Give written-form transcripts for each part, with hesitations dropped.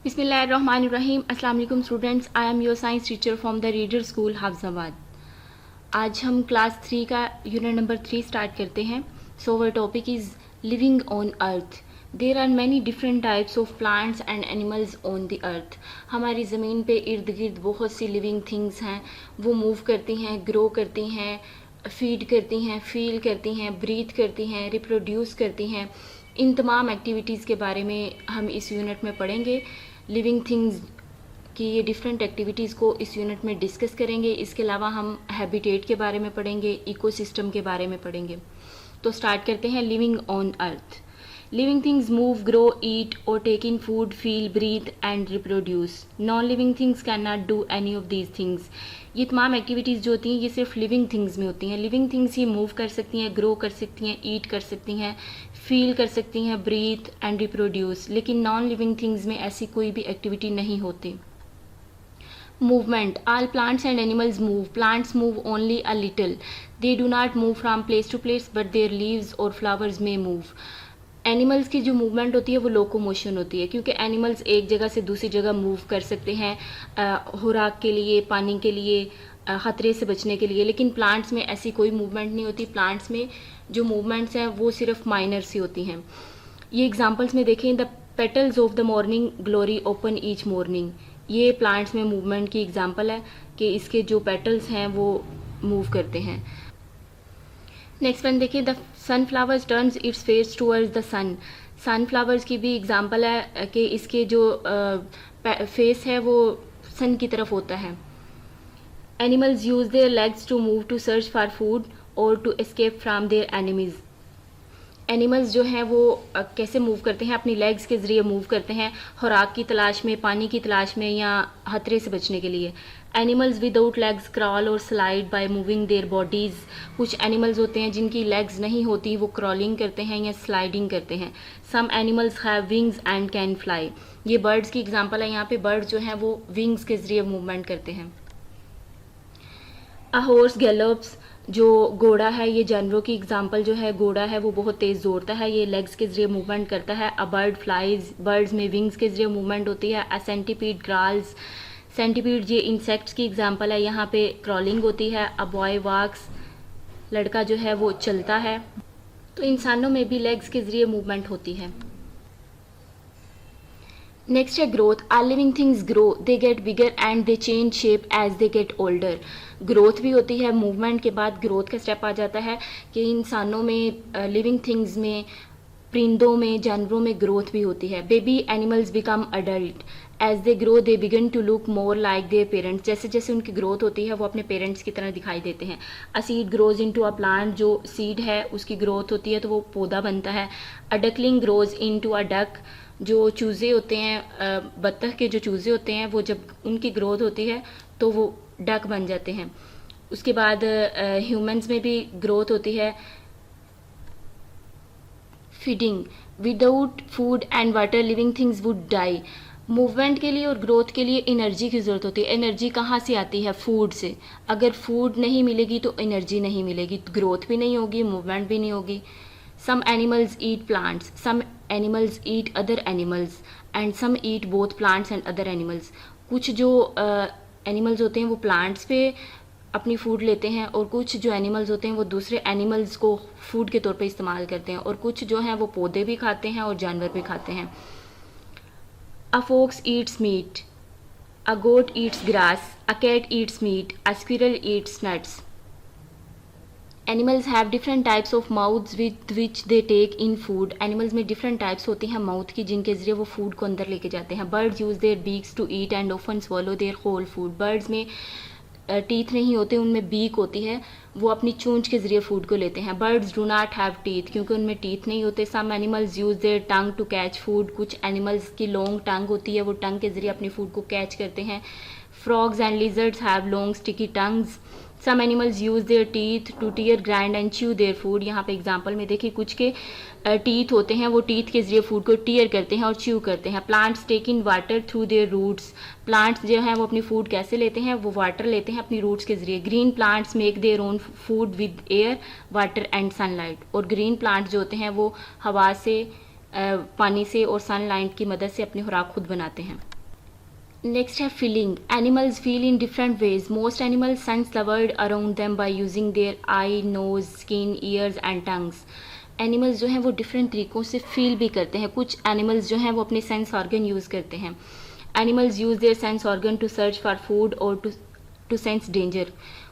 बिस्मिल्लाहिर्रहमानिर्रहीम। अस्सलाम वालेकुम students, I am your science teacher from the reader school Hafizabad. आज हम क्लास 3 का यूनिट नंबर 3 स्टार्ट करते हैं। So our topic is living on earth. There are many different types of plants and animals on the earth. हमारी ज़मीन पे इर्द गिर्द बहुत सी लिविंग थिंग्स हैं, वो मूव करती हैं, ग्रो करती हैं, फीड करती हैं, फील करती हैं, ब्रीथ करती हैं, रिप्रोड्यूस करती हैं। इन तमाम एक्टिविटीज़ के बारे में हम इस यूनिट में पढ़ेंगे। लिविंग थिंग्स की ये डिफरेंट एक्टिविटीज़ को इस यूनिट में डिस्कस करेंगे। इसके अलावा हम हैबिटेट के बारे में पढ़ेंगे, इकोसिस्टम के बारे में पढ़ेंगे। तो स्टार्ट करते हैं। Living on earth. Living things move, grow, eat और take in food, feel, breathe and reproduce. Non living things can not do any of these things. ये तमाम एक्टिविटीज़ जो होती हैं ये सिर्फ लिविंग थिंग्स में होती हैं। लिविंग थिंग्स ही मूव कर सकती हैं, ग्रो कर सकती हैं, ईट कर सकती हैं, फील कर सकती हैं, ब्रीथ एंड रिप्रोड्यूस। लेकिन नॉन लिविंग थिंग्स में ऐसी कोई भी एक्टिविटी नहीं होती। Movement. All plants and animals move. Plants move only a little. They do not move from place to place but their leaves और फ्लावर्स में मूव। एनिमल्स की जो मूवमेंट होती है वो लोकोमोशन होती है, क्योंकि एनिमल्स एक जगह से दूसरी जगह मूव कर सकते हैं खुराक के लिए, पानी के लिए, ख़तरे से बचने के लिए। लेकिन प्लांट्स में ऐसी कोई मूवमेंट नहीं होती। प्लांट्स में जो मूवमेंट्स हैं वो सिर्फ माइनर सी होती हैं। ये एग्जांपल्स में देखें। The petals of the morning glory open each morning. ये प्लांट्स में मूवमेंट की एग्जांपल है कि इसके जो पेटल्स हैं वो मूव करते हैं। नेक्स्ट वन देखिए। The sunflowers turns its face towards the sun. Sunflowers की भी एग्जांपल है कि इसके जो फेस है वो सन की तरफ होता है। Animals use their legs to move to search for food और to escape from their enemies. Animals जो हैं वो कैसे मूव करते हैं? अपनी लेग्स के ज़रिए मूव करते हैं, खुराक की तलाश में, पानी की तलाश में या खतरे से बचने के लिए। एनिमल्स विदाउट लेग्स क्रॉल और slide by moving their bodies. कुछ एनिमल्स होते हैं जिनकी लेग्स नहीं होती, वो क्रॉलिंग करते हैं या स्लाइडिंग करते हैं। Some animals have wings and can fly. ये बर्ड्स की एग्जांपल है। यहाँ पे बर्ड्स जो हैं वो विंग्स के ज़रिए मूवमेंट करते हैं। A horse gallops. जो घोड़ा है, ये जानवरों की एग्जांपल जो है, घोड़ा है वो बहुत तेज़ दौड़ता है, ये लेग्स के ज़रिए मूवमेंट करता है। A bird flies. बर्ड्स में विंग्स के ज़रिए मूवमेंट होती है। अ सेंटीपीड क्रॉल्स। सेंटीपीड ये इंसेक्ट्स की एग्जांपल है, यहाँ पे क्रॉलिंग होती है। अ बॉय वॉक्स। लड़का जो है वो चलता है। तो इंसानों में भी लेग्स के ज़रिए मूवमेंट होती है। नेक्स्ट है growth. All living things grow, they get bigger and they change shape as they get older. Growth भी होती है। मूवमेंट के बाद ग्रोथ का स्टेप आ जाता है कि इंसानों में, लिविंग थिंग्स में, परिंदों में, जानवरों में ग्रोथ भी होती है। Baby animals become adult. As they grow they begin to look more like their parents. जैसे जैसे उनकी ग्रोथ होती है वो अपने पेरेंट्स की तरह दिखाई देते हैं। A seed grows into a plant. जो सीड है उसकी ग्रोथ होती है तो वो पौधा बनता है। A duckling grows into a duck. जो चूज़े होते हैं, बत्तख के जो चूज़े होते हैं, वो जब उनकी ग्रोथ होती है तो वो डक बन जाते हैं। उसके बाद ह्यूमंस में भी ग्रोथ होती है। Feeding. Without food and water living things would die. Movement के लिए और ग्रोथ के लिए एनर्जी की ज़रूरत होती है। एनर्जी कहाँ से आती है? फूड से। अगर फूड नहीं मिलेगी तो एनर्जी नहीं मिलेगी, तो ग्रोथ भी नहीं होगी, मूवमेंट भी नहीं होगी। Some animals eat plants. Some animals eat other animals and some eat both plants and other animals. कुछ जो एनिमल्स होते हैं वो प्लांट्स पे अपनी फूड लेते हैं और कुछ जो एनिमल्स होते हैं वो दूसरे एनिमल्स को फूड के तौर पे इस्तेमाल करते हैं, और कुछ जो हैं वो पौधे भी खाते हैं और जानवर भी खाते हैं। A fox eats meat. A goat eats grass. A cat eats meat. A squirrel eats nuts. Animals have different types of mouths with which they take in food. Animals में डिफरेंट टाइप्स होती हैं mouth की, जिनके जरिए वो food को अंदर लेके जाते हैं। Birds use their beaks to eat and often swallow their whole food. Birds में टीथ नहीं होते, उनमें बीक होती है, वो अपनी चूंच के जरिए फूड को लेते हैं। Birds do not have teeth, क्योंकि उनमें टीथ नहीं होते। Some animals use their tongue to catch food. कुछ एनिमल्स की लॉन्ग टंग होती है, वो टंग के जरिए अपनी फूड को कैच करते हैं। Frogs and lizards have long sticky tongues. Some animals use their teeth to tear, grind and chew their food. यहाँ पे एग्जाम्पल में देखिए, कुछ के टीथ होते हैं, वो टीथ के जरिए फूड को टीयर करते हैं और च्यू करते हैं। Plants take in water through their roots. Plants जो हैं वो अपनी फूड कैसे लेते हैं? वो वाटर लेते हैं अपनी रूट्स के जरिए। Green plants make their own food with air, water and sunlight. और ग्रीन प्लांट्स जो होते हैं वो हवा से, पानी से और सनलाइट की मदद से अपनी खुराक खुद बनाते हैं। Next है feeling. Animals feel in different ways. Most animals sense the world around them by using their eye, nose, skin, ears and tongues. Animals जो हैं वो डिफरेंट तरीक़ों से फील भी करते हैं. कुछ एनिमल्स जो हैं वो अपने सेंस ऑर्गन यूज़ करते हैं. Animals use their sense organ to search for food और टू सेंस डेंजर.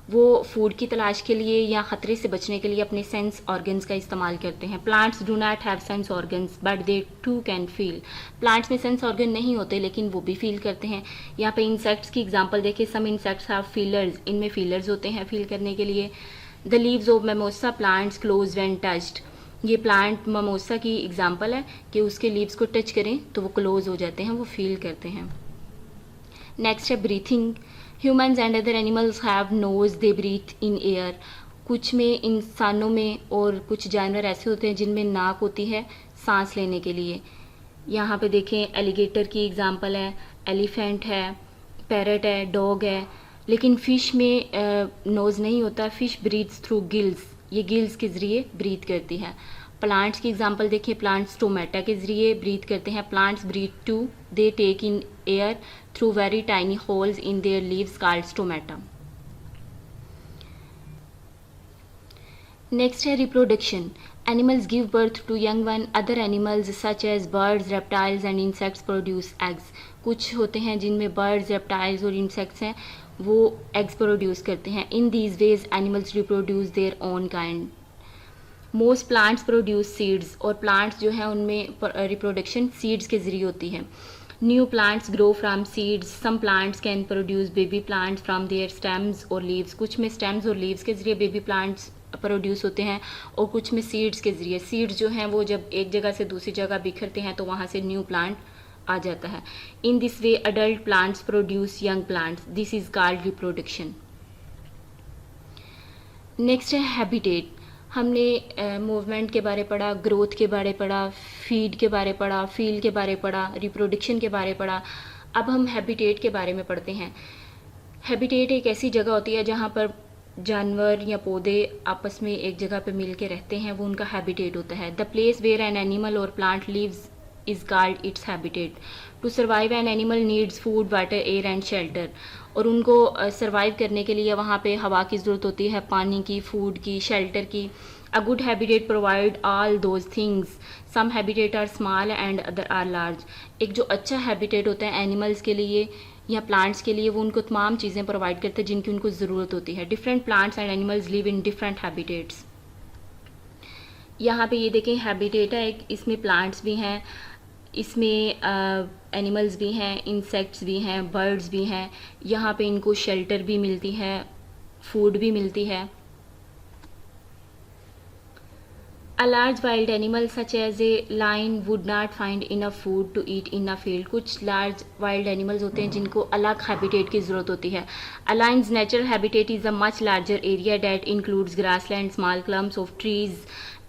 वो फूड की तलाश के लिए या ख़तरे से बचने के लिए अपने सेंस ऑर्गन्स का इस्तेमाल करते हैं. Plants do not have sense organs but they too can feel. Plants में सेंस ऑर्गन नहीं होते लेकिन वो भी फील करते हैं. यहाँ पे इंसेक्ट्स की एग्जांपल देखें. Some insects have feelers. इनमें फीलर्स होते हैं फील करने के लिए. The leaves of mimosa plants close when touched. ये प्लांट ममोसा की एग्जांपल है कि उसके लीव्स को टच करें तो वो क्लोज हो जाते हैं, वो फील करते हैं. नेक्स्ट है breathing. Humans and other animals have nose, they breathe in air. कुछ में इंसानों में और कुछ जानवर ऐसे होते हैं जिनमें नाक होती है सांस लेने के लिए. यहाँ पे देखें एलिगेटर की एग्जांपल है, एलिफेंट है, पैरट है, डॉग है. लेकिन फ़िश में नोज़ नहीं होता. Fish breathes through gills. ये गिल्स के ज़रिए ब्रीथ करती है. प्लांट्स की एग्जांपल देखिए. प्लांट्स स्टोमेटा के ज़रिए ब्रीथ करते हैं. Plants breathe too, they take in air through very tiny holes in their leaves called stomata. Next है reproduction. Animals give birth to young one. Other animals such as birds, reptiles and insects produce eggs. कुछ होते हैं जिनमें birds, reptiles और insects हैं, वो eggs produce करते हैं. In these ways animals reproduce their own kind. Most plants produce seeds. और plants जो हैं उनमें reproduction seeds के ज़रिए होती है. New plants grow from seeds. Some plants can produce baby plants from their stems or leaves. कुछ में stems और leaves के ज़रिए baby plants प्रोड्यूस होते हैं और कुछ में सीड्स के ज़रिए. सीड्स जो हैं वो जब एक जगह से दूसरी जगह बिखरते हैं तो वहाँ से न्यू प्लांट आ जाता है. In this way adult plants produce young plants. This is called reproduction. Next है हैबिटेट. हमने मूवमेंट के बारे पढ़ा, ग्रोथ के बारे पढ़ा, फीड के बारे पढ़ा, फील के बारे पढ़ा, रिप्रोडक्शन के बारे पढ़ा. अब हम हैबिटेट के बारे में पढ़ते हैं. हैबिटेट एक ऐसी जगह होती है जहाँ पर जानवर या पौधे आपस में एक जगह पे मिल के रहते हैं, वो उनका हैबिटेट होता है. The place where an animal और plant lives is called its habitat. To survive an animal needs food, water, air and shelter. और उनको सर्वाइव करने के लिए वहाँ पे हवा की ज़रूरत होती है, पानी की, फूड की, शेल्टर की. A good habitat provide all those things. Some habitat are small and other are large. एक जो अच्छा हैबिटेट होता है एनिमल्स के लिए या प्लांट्स के लिए, वो उनको तमाम चीज़ें प्रोवाइड करते हैं जिनकी उनको ज़रूरत होती है. Different plants and animals live in different habitats. यहाँ पे ये देखें हैबिटेट है एक, इसमें प्लांट्स भी हैं, इसमें एनिमल्स भी हैं, इंसेक्ट्स भी हैं, बर्ड्स भी हैं. यहाँ पे इनको शेल्टर भी मिलती है, फूड भी मिलती है. A large wild animal such as a lion would not find enough food to eat in a field. कुछ large wild animals होते हैं जिनको अलग habitat की ज़रूरत होती है. A lion's natural habitat is a much larger area that includes grassland, small clumps of trees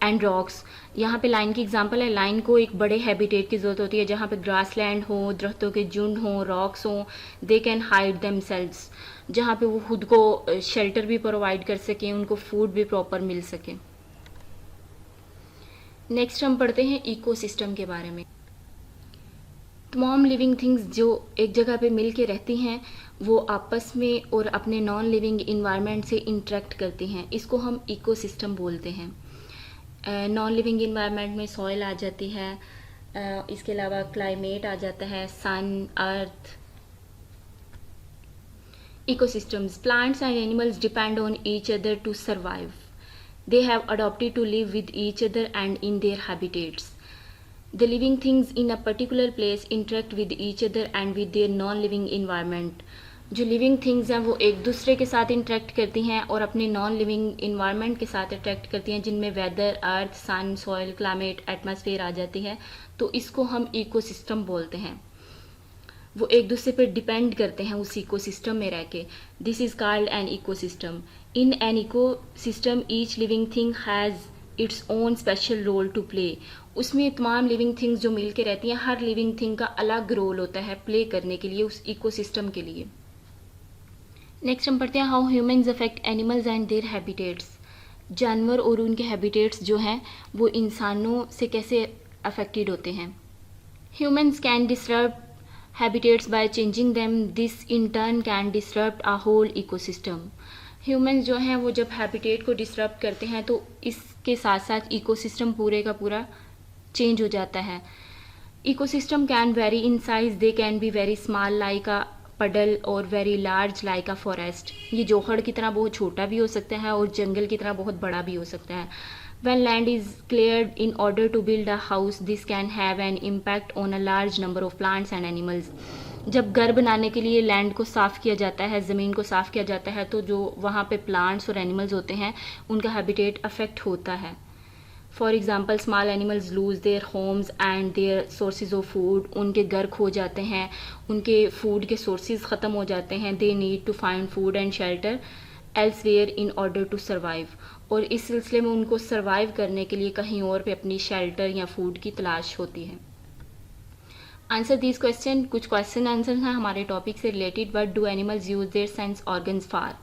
and rocks. यहाँ पे लाइन की एग्जांपल है. लाइन को एक बड़े हैबिटेट की ज़रूरत होती है जहाँ पे ग्रासलैंड हो, दरख्तों के झुंड हों, रॉक्स हों. They can hide themselves. जहाँ पे वो खुद को शेल्टर भी प्रोवाइड कर सकें, उनको फूड भी प्रॉपर मिल सके. नेक्स्ट हम पढ़ते हैं इकोसिस्टम के बारे में. तमाम लिविंग थिंग्स जो एक जगह पे मिल के रहती हैं वो आपस में और अपने नॉन लिविंग इन्वायरमेंट से इंटरेक्ट करती हैं. इसको हम इकोसिस्टम बोलते हैं. नॉन लिविंग इन्वायरमेंट में सॉइल आ जाती है, इसके अलावा क्लाइमेट आ जाता है, sun, earth. Ecosystems. Plants and animals depend on each other to survive. They have adopted to live with each other and in their habitats. The living things in a particular place interact with each other and with their non-living environment. जो living things हैं वो एक दूसरे के साथ interact करती हैं और अपने नॉन लिविंग इन्वायरमेंट के साथ इंटरेक्ट करती हैं, जिनमें वेदर, अर्थ, सन, सॉइल, क्लाइमेट, एटमॉस्फेयर आ जाती है. तो इसको हम इकोसिस्टम बोलते हैं. वो एक दूसरे पर डिपेंड करते हैं उस इकोसिस्टम में रह के. This is called an ecosystem. In an ecosystem each living thing has its own special role to play. उसमें तमाम लिविंग थिंग्स जो मिल के रहती हैं, हर लिविंग थिंग का अलग रोल होता है प्ले करने के लिए उस इकोसिस्टम के लिए. नेक्स्ट हम पढ़ते हैं how humans affect animals and there habitats. जानवर और उनके हैबिटेट्स जो हैं वो इंसानों से कैसे अफेक्टेड होते हैं. Humans can disturb habitats by changing them. This in turn can disrupt a whole ecosystem. Humans जो हैं वो जब हैबिटेट को डिसरप्ट करते हैं तो इसके साथ साथ इकोसिस्टम पूरे का पूरा चेंज हो जाता है. Ecosystem can very in size, they can be very small like अ पडल और very large like a forest. ये जोहड़ की तरह बहुत छोटा भी हो सकता है और जंगल की तरह बहुत बड़ा भी हो सकता है. When land is cleared in order to build a house, this can have an impact on a large number of plants and animals. जब घर बनाने के लिए लैंड को साफ़ किया जाता है, ज़मीन को साफ़ किया जाता है, तो जो वहाँ पे प्लांट्स और एनिमल्स होते हैं उनका हैबिटेट अफेक्ट होता है. For example small animals lose their homes and their sources of food. उनके घर खो जाते हैं, उनके फूड के सोर्सेज ख़त्म हो जाते हैं. They need to find food and shelter elsewhere in order to survive. और इस सिलसिले में उनको सर्वाइव करने के लिए कहीं और पे अपनी शेल्टर या फूड की तलाश होती है. Answer this question. कुछ क्वेश्चन आंसर हैं हमारे टॉपिक से related. What do animals use their sense organs for?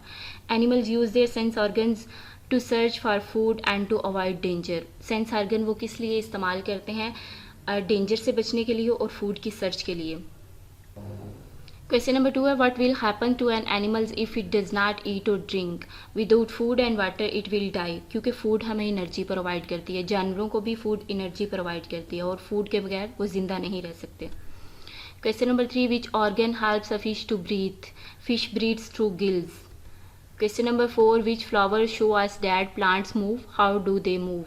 Animals use their sense organs to search for food and to avoid danger. Sense organ वो किस लिए इस्तेमाल करते हैं? डेंजर से बचने के लिए और फूड की सर्च के लिए. क्वेश्चन नंबर 2 है what will happen to an animals if it does not eat और drink? Without food and water it will die. क्योंकि फूड हमें एनर्जी प्रोवाइड करती है, जानवरों को भी फूड एनर्जी प्रोवाइड करती है और फूड के बगैर वो ज़िंदा नहीं रह सकते. Question number 3 which organ helps a fish to breathe? Fish breathes through gills. Question number 4 which flower show us that plants move? How do they move?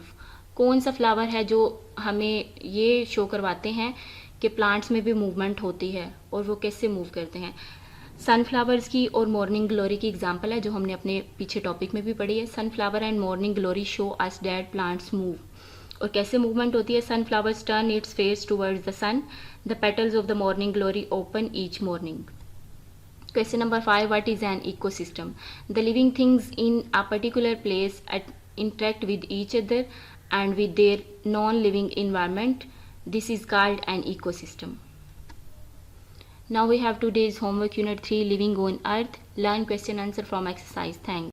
कौन सा फ्लावर है जो हमें ये शो करवाते हैं कि प्लांट्स में भी मूवमेंट होती है और वो कैसे मूव करते हैं? सनफ्लावर्स की और मॉर्निंग ग्लोरी की एग्जांपल है जो हमने अपने पीछे टॉपिक में भी पढ़ी है. Sunflower and morning glory show us that plants move. और कैसे मूवमेंट होती है? Sunflowers turn its face towards the sun. The petals of the morning glory open each morning. Question number 5 what is an ecosystem? The living things in a particular place interact with each other and with their non-living environment. This is called an ecosystem. Now we have today's homework unit 3 living on earth. Learn question answer from exercise. Thanks.